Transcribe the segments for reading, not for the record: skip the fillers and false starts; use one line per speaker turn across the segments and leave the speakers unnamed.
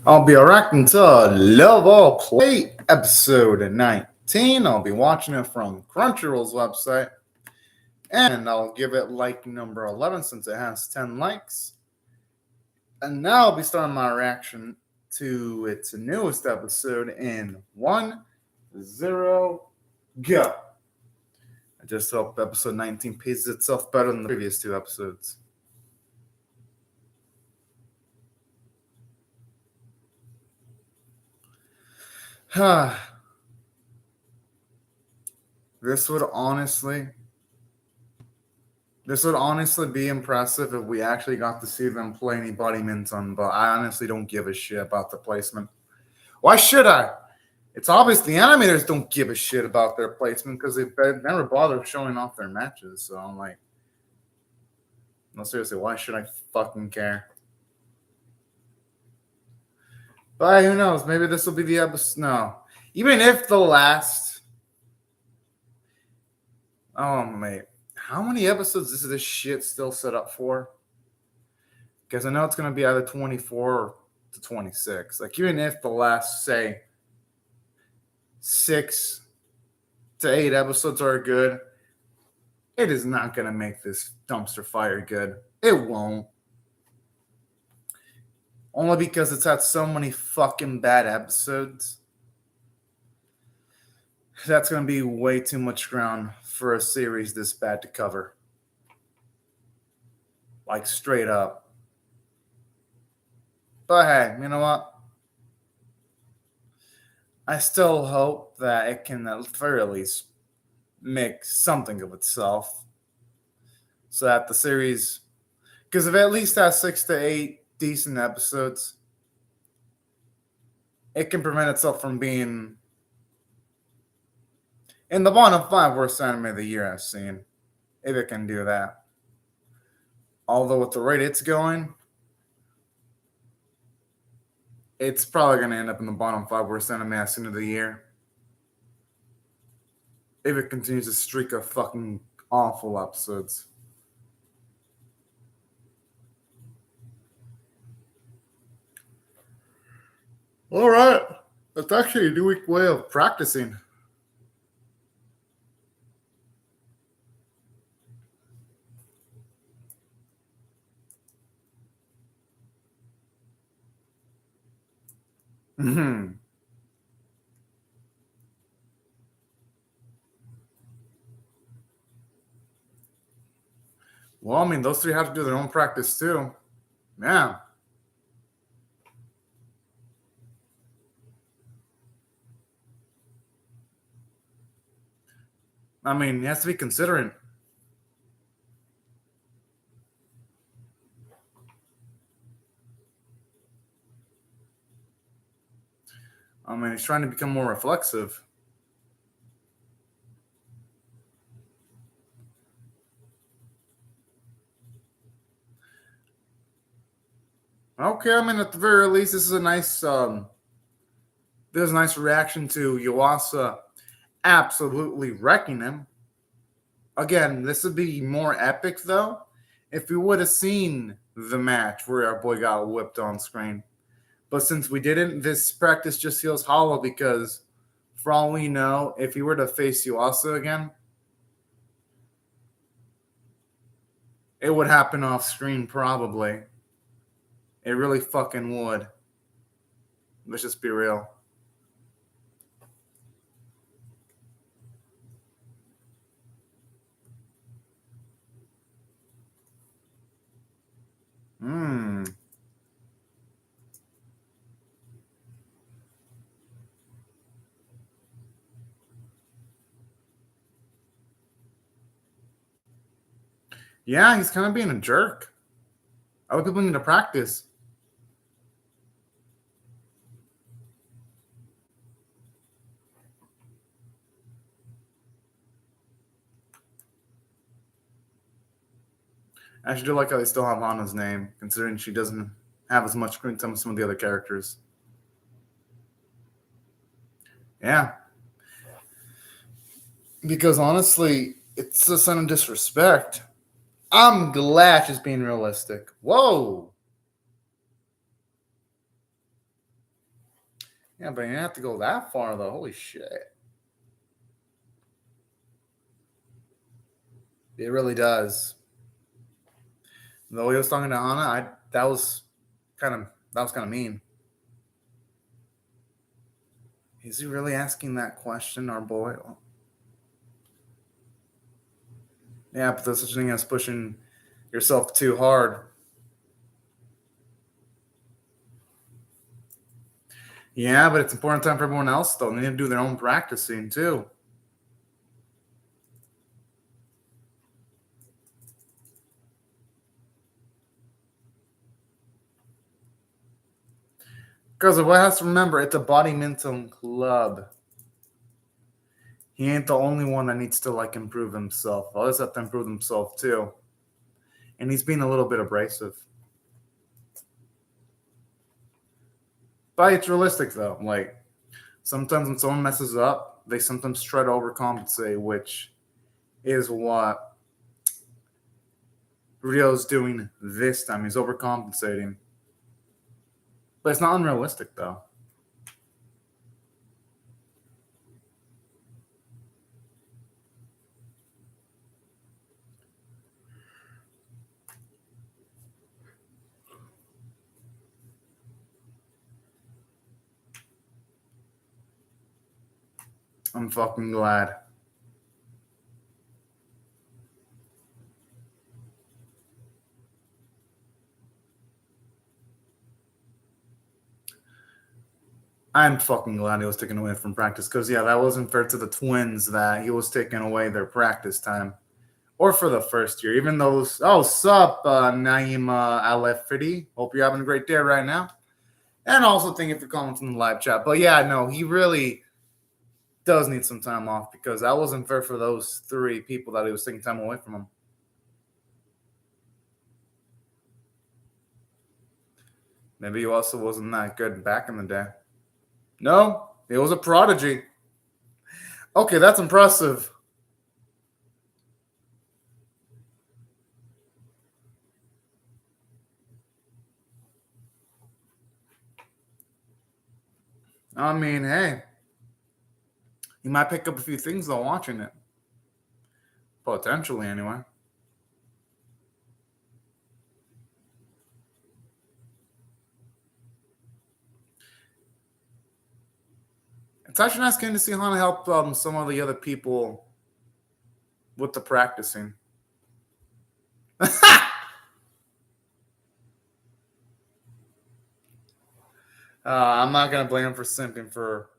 I'll be reacting to Love or Play episode 19. I'll be watching it from Crunchyroll's website. And I'll give it like number 11 since it has 10 likes. And now I'll be starting my reaction to its newest episode in 1-0 go. I just hope episode 19 paces itself better than the previous two episodes. This would honestly be impressive if we actually got to see them play any Buddy Minton, but I honestly don't give a shit about the placement. Why should I? It's obvious the animators don't give a shit about their placement because they never bother showing off their matches. So I'm like, no, seriously, why should I fucking care? But who knows? Maybe this will be the episode. No. Even if the last. Oh, mate. How many episodes is this shit still set up for? Because I know it's going to be either 24 to 26. Like, even if the last, say, 6 to 8 episodes are good, it is not going to make this dumpster fire good. It won't. Only because it's had so many fucking bad episodes. That's going to be way too much ground for a series this bad to cover. Like, straight up. But hey, you know what? I still hope that it can at the very least make something of itself. So that the series, because if it at least has 6 to 8 decent episodes, it can prevent itself from being in the bottom 5 worst anime of the year I've seen. If it can do that. Although with the rate it's going, it's probably going to end up in the bottom 5 worst anime I've seen of the year. If it continues to streak of fucking awful episodes. All right. That's actually a new way of practicing. Mm-hmm. Well, I mean, those three have to do their own practice too. Yeah. I mean, he has to be considerate. I mean, he's trying to become more reflexive. Okay, I mean, at the very least, this is a nice, there's a nice reaction to Yuasa absolutely wrecking him. Again, this would be more epic, though, if we would have seen the match where our boy got whipped on screen. But since we didn't, this practice just feels hollow because, for all we know, if he were to face Yuasa again, it would happen off screen probably. It really fucking would. Let's just be real. Yeah, he's kind of being a jerk. Other people need to practice. I actually do like how they still have Hana's name, considering she doesn't have as much screen time as some of the other characters. Yeah. Because honestly, it's a sign of disrespect. I'm glad she's being realistic. Whoa. Yeah, but you didn't have to go that far, though. Holy shit. It really does. The way he was talking to Anna, that was kind of mean. Is he really asking that question, our boy? Yeah, but there's such a thing as pushing yourself too hard. Yeah, but it's important time for everyone else, though. They need to do their own practicing, too. Because the boy has to remember, it's a badminton club. He ain't the only one that needs to, like, improve himself. Others have to improve themselves, too. And he's being a little bit abrasive. But it's realistic, though. Like, sometimes when someone messes up, they sometimes try to overcompensate, which is what Rio's doing this time. He's overcompensating. But it's not unrealistic, though. I'm fucking glad. I'm fucking glad he was taken away from practice because, yeah, that wasn't fair to the twins that he was taking away their practice time. Or for the first year, even though, sup, Naima Alefidi. Hope you're having a great day right now. And also thank you for commenting in the live chat. But yeah, no, he really does need some time off because that wasn't fair for those three people that he was taking time away from him. Maybe he also wasn't that good back in the day. No, he was a prodigy. Okay, that's impressive. I mean, hey, you might pick up a few things though watching it. Potentially, anyway. It's actually nice getting to see Hana help some of the other people with the practicing. I'm not going to blame him for simping for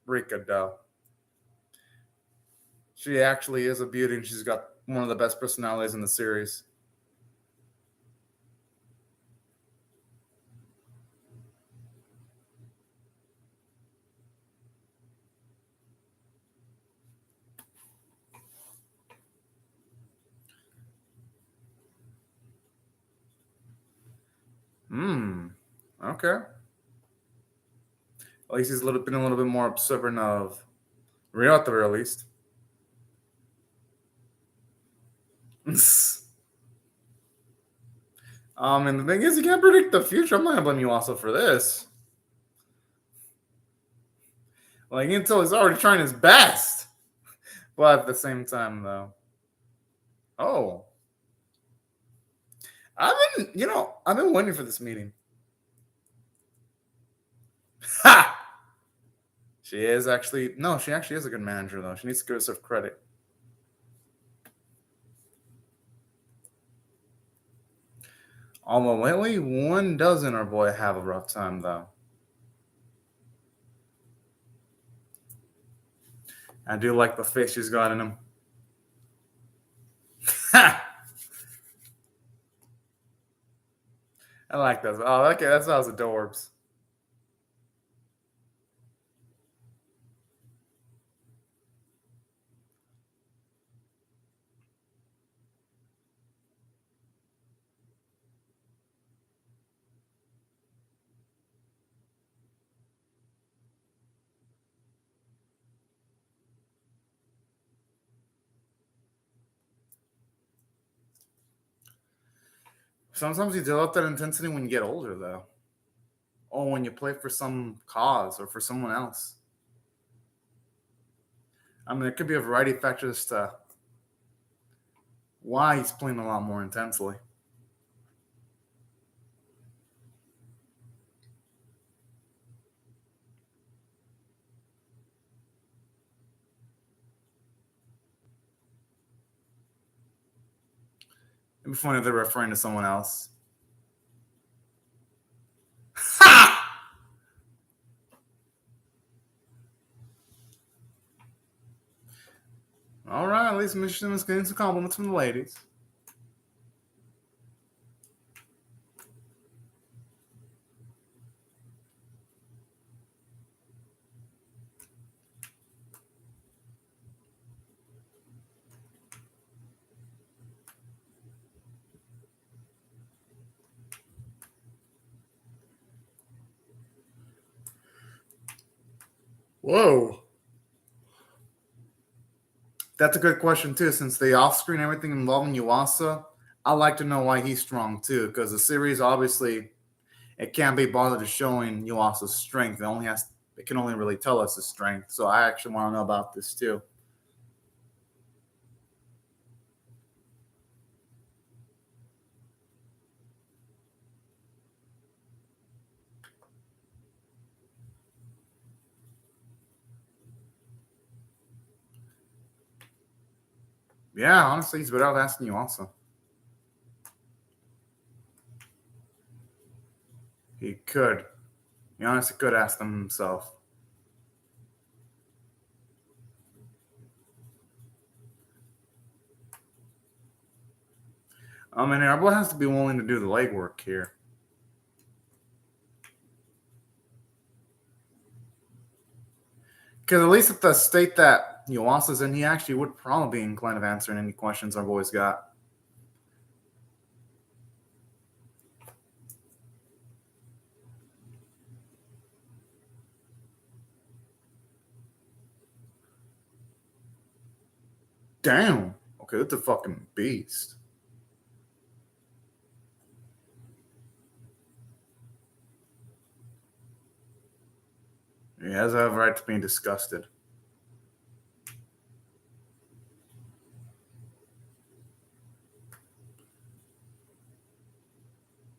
Rika, though. She actually is a beauty, and she's got one of the best personalities in the series. Okay. At least he's been a little bit more observant of Rio at the very least. And the thing is, you can't predict the future. I'm not gonna blame you also for this. Like, until he's already trying his best. But at the same time, though. Oh. I've been waiting for this meeting. Ha! She actually is a good manager, though. She needs to give herself credit. Although lately, one doesn't our boy have a rough time, though. I do like the face she's got in him. Ha! I like that. Oh, okay, that sounds adorbs. Sometimes you develop that intensity when you get older, though. or when you play for some cause or for someone else. I mean, there could be a variety of factors to why he's playing a lot more intensely. And before they're referring to someone else. Ha! All right, at least Michigan is getting some compliments from the ladies. Whoa. That's a good question, too. Since the off-screen everything involving Yuasa, I'd like to know why he's strong, too. Because the series, obviously, it can't be bothered to showing Yuasa's strength. It can only really tell us his strength. So I actually want to know about this, too. Yeah, honestly, he's better off asking Yuasa. He could. He honestly could ask them himself. I mean, everyone has to be willing to do the legwork here. Because at least at the state that Yuasa's in, he actually would probably be inclined of answering any questions our boys got. Damn. Okay, that's a fucking beast. He has a right to being disgusted.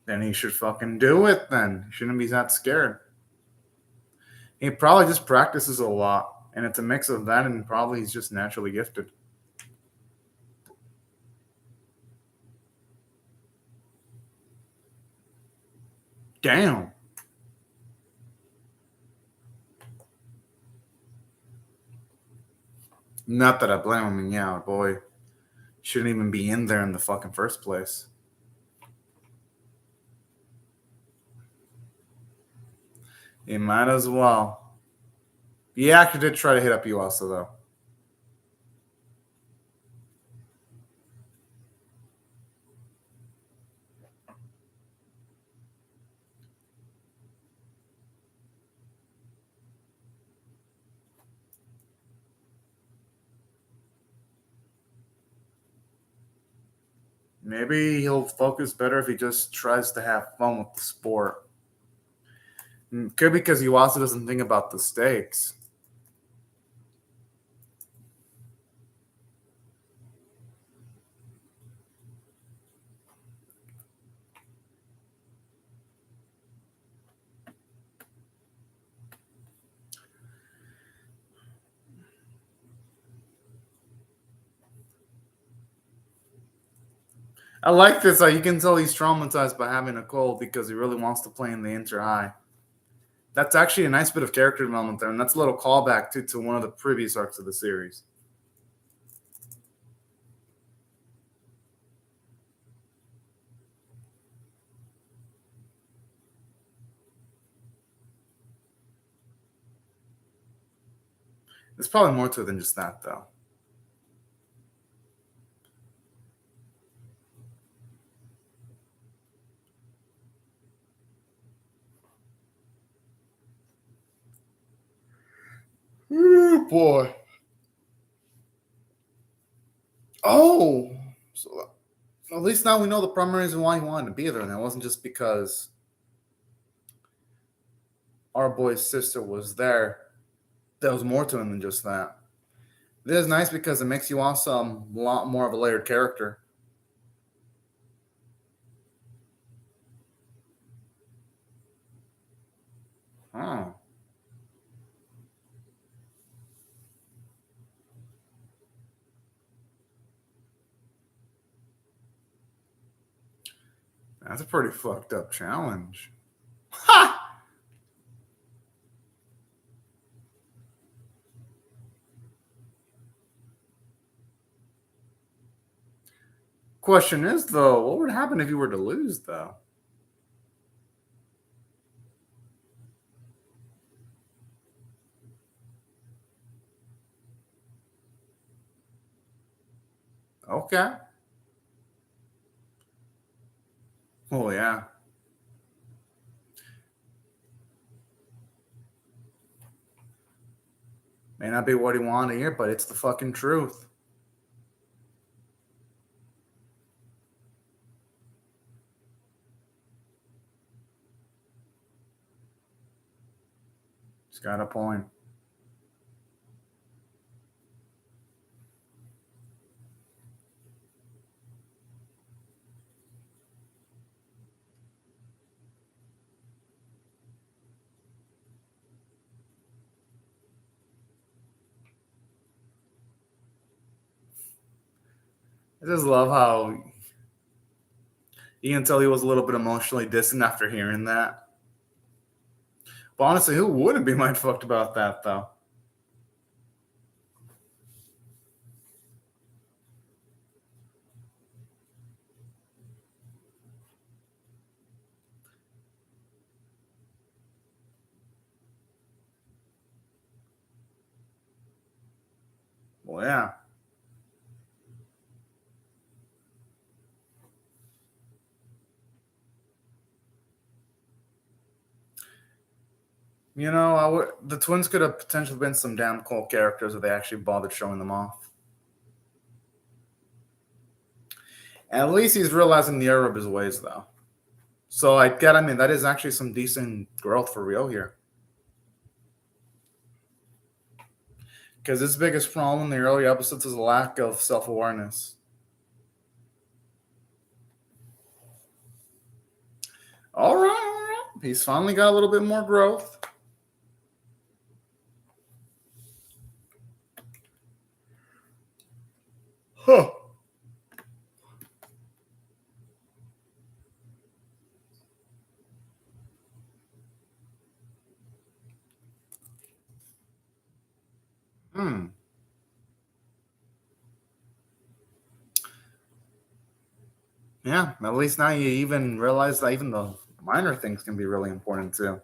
Then he should fucking do it then. He shouldn't be that scared. He probably just practices a lot. And it's a mix of that and probably he's just naturally gifted. Damn. Not that I blame him, and yeah, boy, shouldn't even be in there in the fucking first place. He might as well. He actually did try to hit up you also, though. Maybe he'll focus better if he just tries to have fun with the sport. Could be because he also doesn't think about the stakes. I like this. You can tell he's traumatized by having a cold because he really wants to play in the inter high. That's actually a nice bit of character development there, and that's a little callback to one of the previous arcs of the series. There's probably more to it than just that, though. Oh, boy. Oh, so at least now we know the primary reason why he wanted to be there, and it wasn't just because our boy's sister was there, there was more to him than just that. This is nice because it makes you also a lot more of a layered character. Oh. That's a pretty fucked up challenge. Ha! Question is, though, what would happen if you were to lose, though? Okay. Oh, yeah. May not be what you want to hear, but it's the fucking truth. He's got a point. I just love how you can tell he was a little bit emotionally distant after hearing that. But honestly, who wouldn't be mind fucked about that, though? Well, yeah. The twins could have potentially been some damn cool characters if they actually bothered showing them off. At least he's realizing the error of his ways, though. So I mean, that is actually some decent growth for Rio here. Because his biggest problem in the early episodes is a lack of self awareness. All right, all right. He's finally got a little bit more growth. Huh. Hmm. Yeah, at least now you even realize that even the minor things can be really important too.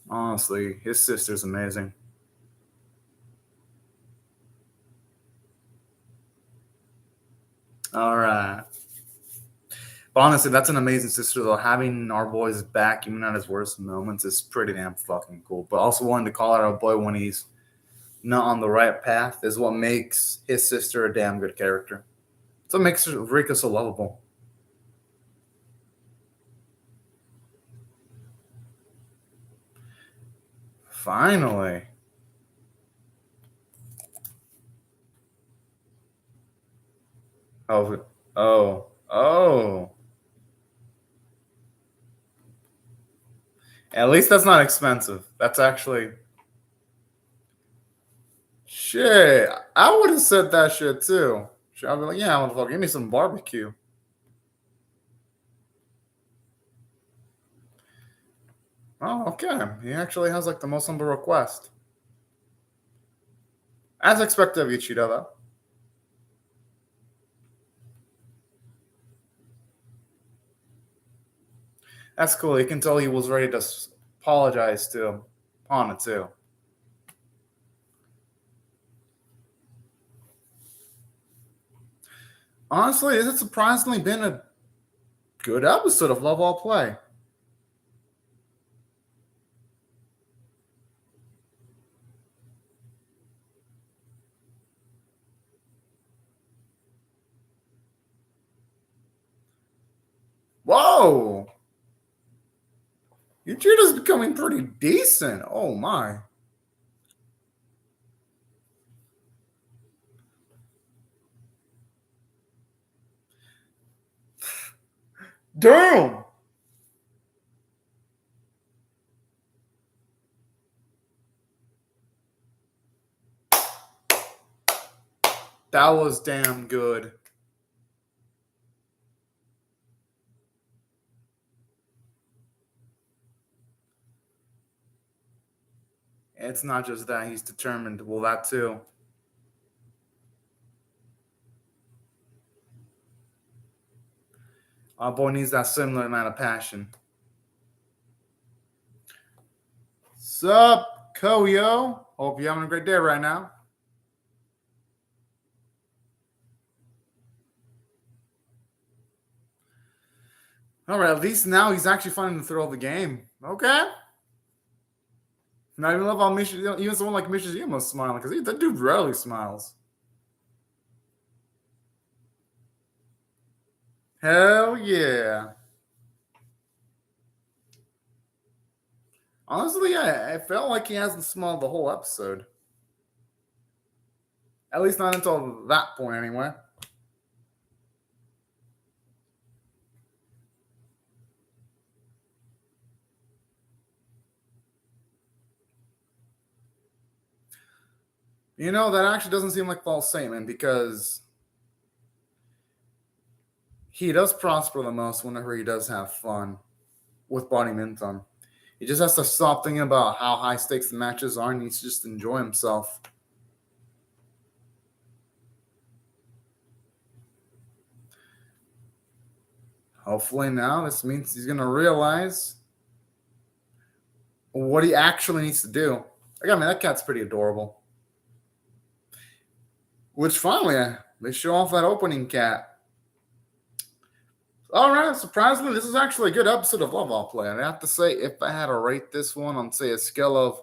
Honestly, his sister's amazing. All right. But honestly, that's an amazing sister, though. Having our boy's back, even at his worst moments, is pretty damn fucking cool. But also wanting to call out our boy when he's not on the right path is what makes his sister a damn good character. It's what makes Rika so lovable. Finally. Oh, oh. At least that's not expensive. That's actually shit. I would have said that shit too. I'd be like, yeah, motherfucker, give me some barbecue. Oh, okay. He actually has like the most humble request. As expected of you, Cheeto, though. That's cool. You can tell he was ready to apologize to Hana, too. Honestly, it's surprisingly been a good episode of Love All Play. Whoa! Oh, Uchita's becoming pretty decent. Oh my. Damn. That was damn good. It's not just that he's determined. Well, that too. Our boy needs that similar amount of passion. Sup, Koyo? Hope you're having a great day right now. All right, at least now he's actually finding the thrill of the game. Okay. Not even love how even someone like Mishijima's smiling because that dude rarely smiles. Hell yeah. Honestly, yeah, it felt like he hasn't smiled the whole episode. At least not until that point, anyway. You know, that actually doesn't seem like false statement because he does prosper the most whenever he does have fun with badminton. He just has to stop thinking about how high stakes the matches are and he needs to just enjoy himself. Hopefully now this means he's going to realize what he actually needs to do. Like, I mean, that cat's pretty adorable. Which finally, they show off that opening cat. All right, surprisingly, this is actually a good episode of Love All Play. And I have to say, if I had to rate this one on, say, a scale of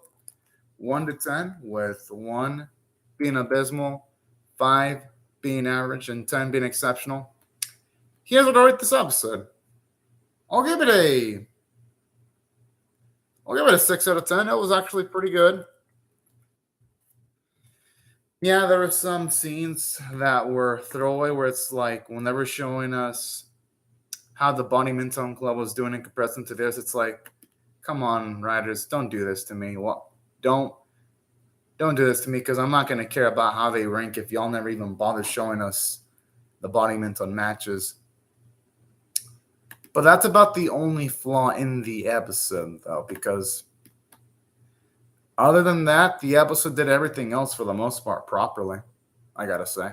1 to 10, with 1 being abysmal, 5 being average, and 10 being exceptional, here's what I rate this episode. I'll give it a 6 out of 10. It was actually pretty good. Yeah, there were some scenes that were throwaway where it's like when they were showing us how the badminton club was doing in comparison to this, it's like, come on, writers, don't do this to me. Well, don't do this to me because I'm not going to care about how they rank if y'all never even bother showing us the badminton matches. But that's about the only flaw in the episode, though, because other than that, the episode did everything else for the most part properly, I gotta say.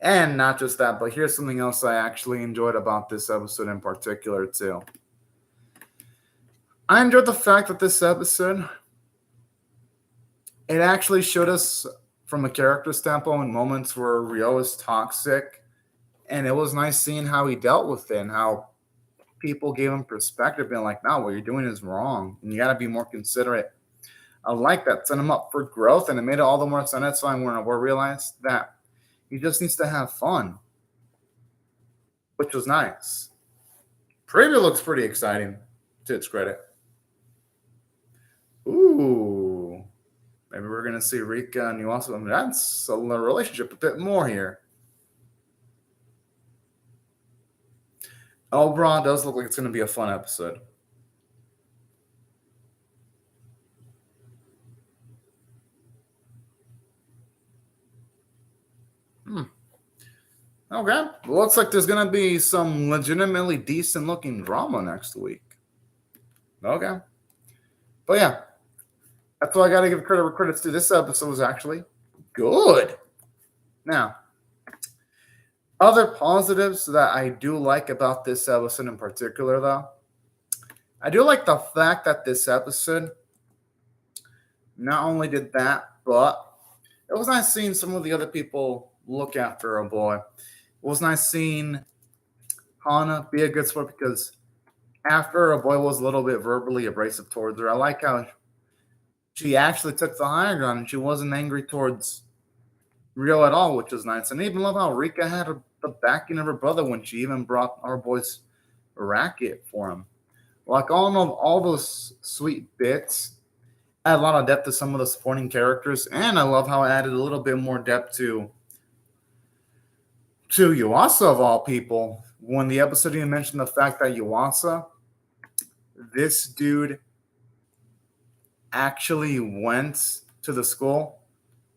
And not just that, but here's something else I actually enjoyed about this episode in particular, too. I enjoyed the fact that this episode, it actually showed us from a character standpoint moments where Ryo is toxic, and it was nice seeing how he dealt with it and how people gave him perspective, being like, no, what you're doing is wrong, and you got to be more considerate. I like that. Set him up for growth, and it made it all the more satisfying when we realized that he just needs to have fun, which was nice. Preview looks pretty exciting, to its credit. Ooh. Maybe we're going to see Rika and Yuasa. I mean, that's a relationship a bit more here. Overall, does look like it's going to be a fun episode. Okay. Looks like there's going to be some legitimately decent looking drama next week. Okay. But yeah, that's why I got to give credit where credit's due. This episode was actually good. Now, other positives that I do like about this episode in particular, though, I do like the fact that this episode not only did that, but it was nice seeing some of the other people look after a boy. It was nice seeing Hana be a good sport because after a boy was a little bit verbally abrasive towards her, I like how she actually took the higher ground and she wasn't angry towards Ryo at all, which was nice. And I even love how Rika had the backing of her brother when she even brought our boys racket for him. Like all those sweet bits add a lot of depth to some of the supporting characters, and I love how it added a little bit more depth to Yuasa of all people. When the episode even mentioned the fact that Yuasa, this dude actually went to the school,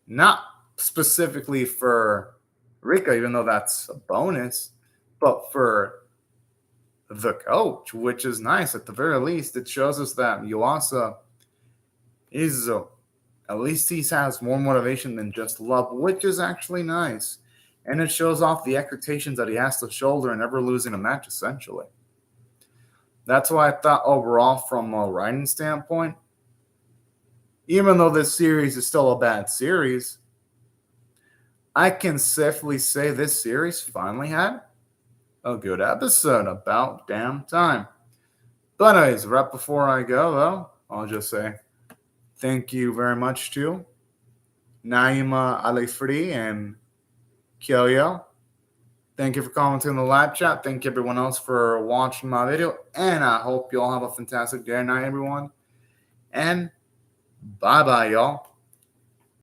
not specifically for Rika, even though that's a bonus, but for the coach, which is nice. At the very least, it shows us that Yuasa is, at least he has more motivation than just love, which is actually nice. And it shows off the expectations that he has to shoulder in never losing a match, essentially. That's why I thought overall, from a writing standpoint, even though this series is still a bad series, I can safely say this series finally had a good episode. About damn time. But anyways, right before I go, though, I'll just say thank you very much to Naima Alifri and Kyoyo. Thank you for commenting in the live chat. Thank you everyone else for watching my video. And I hope you all have a fantastic day and night, everyone. And bye-bye, y'all.